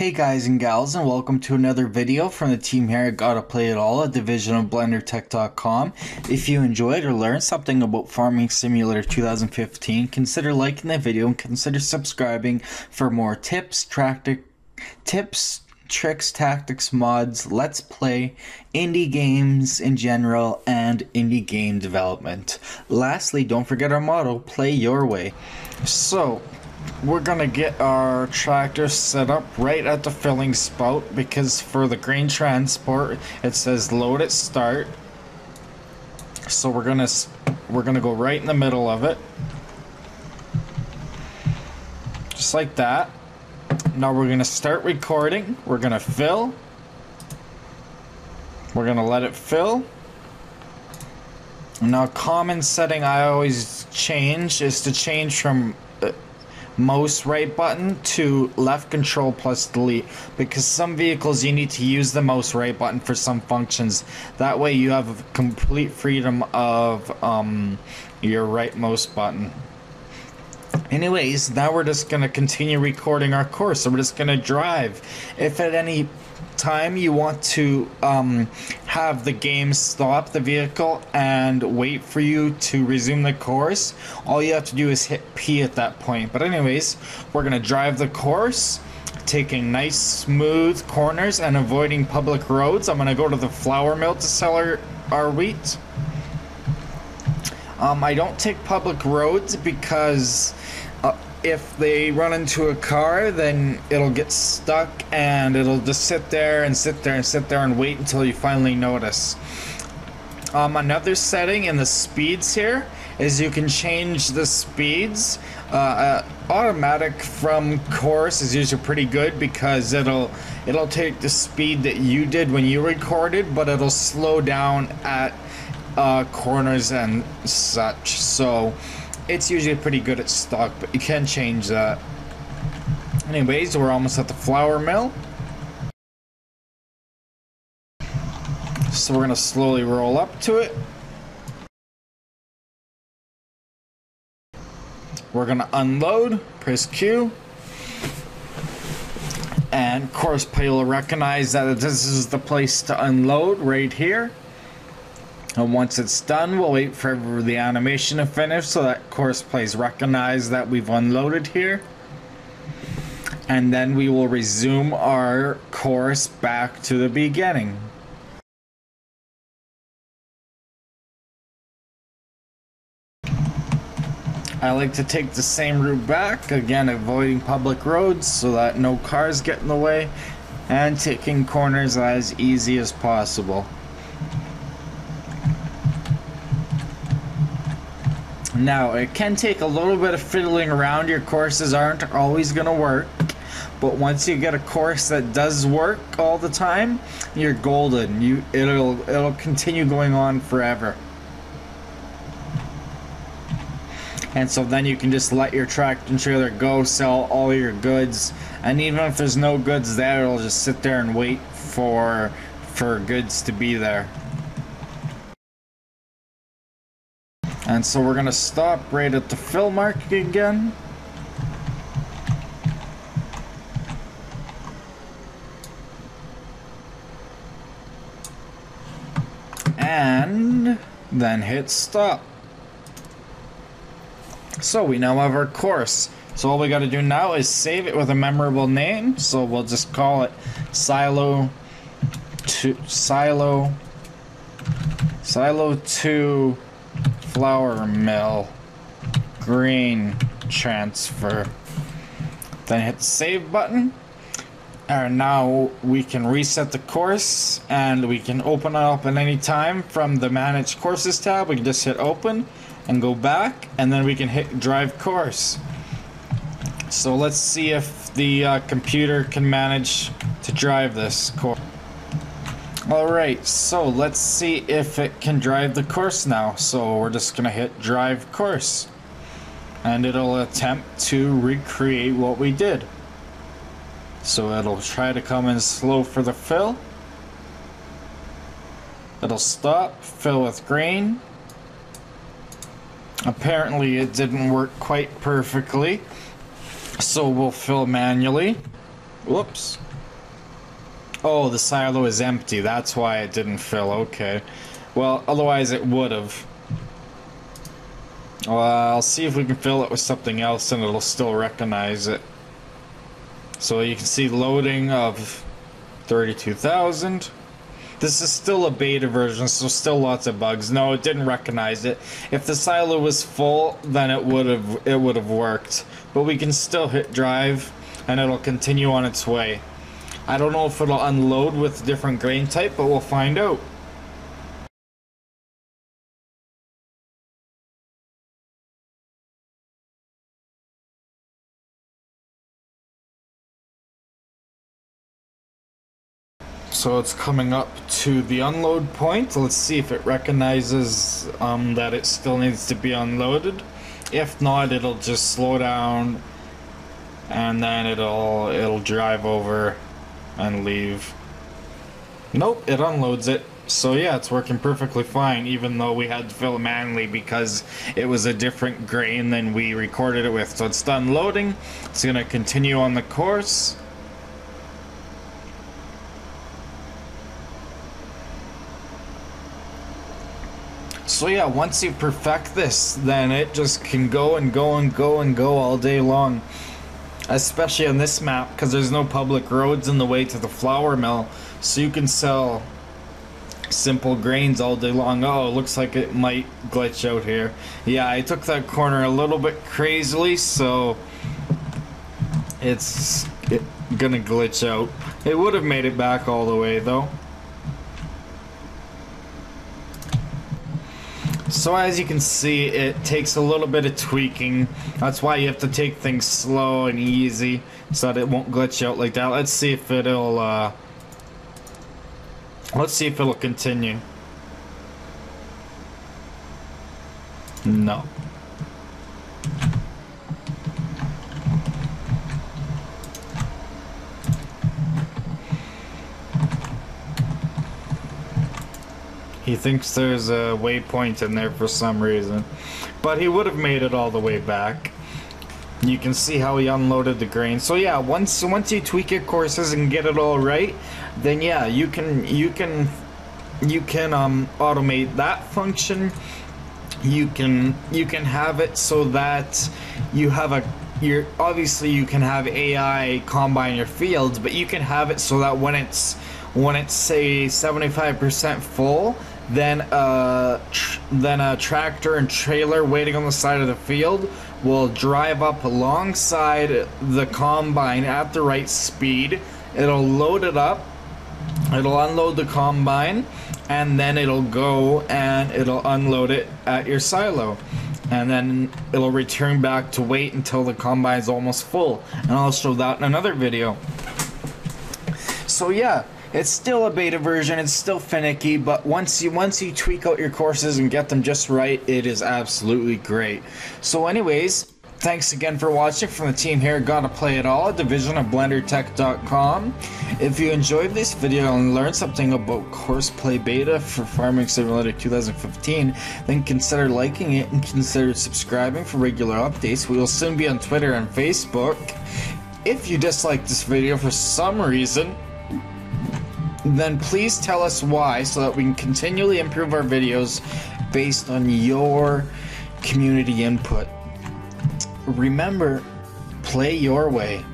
Hey guys and gals, and welcome to another video from the team here at Gotta Play It All at Division of BlenderTech.com. If you enjoyed or learned something about Farming Simulator 2015, consider liking the video and consider subscribing for more tips, tricks, tactics, mods, let's play, indie games in general, and indie game development. Lastly, don't forget our motto, play your way. So, we're gonna get our tractor set up right at the filling spout because for the grain transport it says load at start. So we're gonna go right in the middle of it, just like that. Now we're gonna start recording. We're gonna fill. We're gonna let it fill. Now, common setting I always change is to change from mouse right button to left control plus delete, because some vehicles you need to use the mouse right button for some functions. That way you have complete freedom of your right mouse button. Anyways, now we're just gonna continue recording our course. So we're just gonna drive. If at any time you want to have the game stop the vehicle and wait for you to resume the course, all you have to do is hit P at that point. But anyways, we're gonna drive the course, taking nice smooth corners and avoiding public roads. I'm gonna go to the flour mill to sell our wheat. I don't take public roads because if they run into a car, then it'll get stuck and it'll just sit there and wait until you finally notice. Another setting in the speeds here is you can change the speeds. Automatic from course is usually pretty good because it'll take the speed that you did when you recorded, but it'll slow down at corners and such. So it's usually pretty good at stock, but you can change that. Anyways, we're almost at the flour mill. So we're gonna slowly roll up to it. We're gonna unload, press Q. And CoursePlay will recognize that this is the place to unload right here. And once it's done, we'll wait for the animation to finish so that CoursePlay's recognize that we've unloaded here. And then we will resume our course back to the beginning. I like to take the same route back, again avoiding public roads so that no cars get in the way, and taking corners as easy as possible. Now, it can take a little bit of fiddling around. Your courses aren't always going to work, but once you get a course that does work all the time, you're golden. It'll continue going on forever. And so then you can just let your tractor and trailer go, sell all your goods, and even if there's no goods there, it'll just sit there and wait for goods to be there. And so we're gonna stop right at the fill mark again. And then hit stop. So we now have our course. So all we gotta do now is save it with a memorable name. So we'll just call it Silo 2 flour mill grain transfer. Then hit the save button, and now we can reset the course and we can open it up at any time from the manage courses tab. We can just hit open and go back, and then we can hit drive course. So let's see if the computer can manage to drive this course. Alright, so let's see if it can drive the course now. So we're just gonna hit drive course, and it'll attempt to recreate what we did. So it'll try to come in slow for the fill. It'll stop, fill with grain. Apparently it didn't work quite perfectly, so we'll fill manually. Whoops. Oh, the silo is empty. That's why it didn't fill. Okay. Well, otherwise it would have. Well, I'll see if we can fill it with something else and it'll still recognize it. So you can see loading of 32,000. This is still a beta version, so still lots of bugs. No, it didn't recognize it. If the silo was full, then it would have worked. But we can still hit drive and it'll continue on its way. I don't know if it'll unload with different grain type, but we'll find out. So it's coming up to the unload point. Let's see if it recognizes that it still needs to be unloaded. If not, it'll just slow down and then it'll drive over and leave. Nope, it unloads it. So yeah, it's working perfectly fine, even though we had to fill it manually because it was a different grain than we recorded it with. So it's done loading. It's gonna continue on the course. So yeah, once you perfect this, then it just can go and go and go and go all day long. Especially on this map, because there's no public roads in the way to the flour mill. So you can sell simple grains all day long. Oh, it looks like it might glitch out here. Yeah, I took that corner a little bit crazily, so it's gonna glitch out. It would have made it back all the way though. So as you can see, it takes a little bit of tweaking. That's why you have to take things slow and easy so that it won't glitch out like that. Let's see if it'll continue. No. He thinks there's a waypoint in there for some reason. But he would have made it all the way back. You can see how he unloaded the grain. So yeah, once you tweak your courses and get it all right, then yeah, you can automate that function. You can have it so that you have obviously you can have AI combine your fields, but you can have it so that when it's say 75% full, then a tractor and trailer waiting on the side of the field will drive up alongside the combine at the right speed. It'll load it up, it'll unload the combine, and then it'll go and it'll unload it at your silo. And then it'll return back to wait until the combine is almost full. And I'll show that in another video. So yeah, it's still a beta version, it's still finicky, but once you tweak out your courses and get them just right, it is absolutely great. So anyways, thanks again for watching from the team here at Gotta Play It All, a division of BlenderTech.com. If you enjoyed this video and learned something about CoursePlay Beta for Farming Simulator 2015, then consider liking it and consider subscribing for regular updates. We will soon be on Twitter and Facebook. If you disliked this video for some reason, then please tell us why so that we can continually improve our videos based on your community input. Remember, play your way.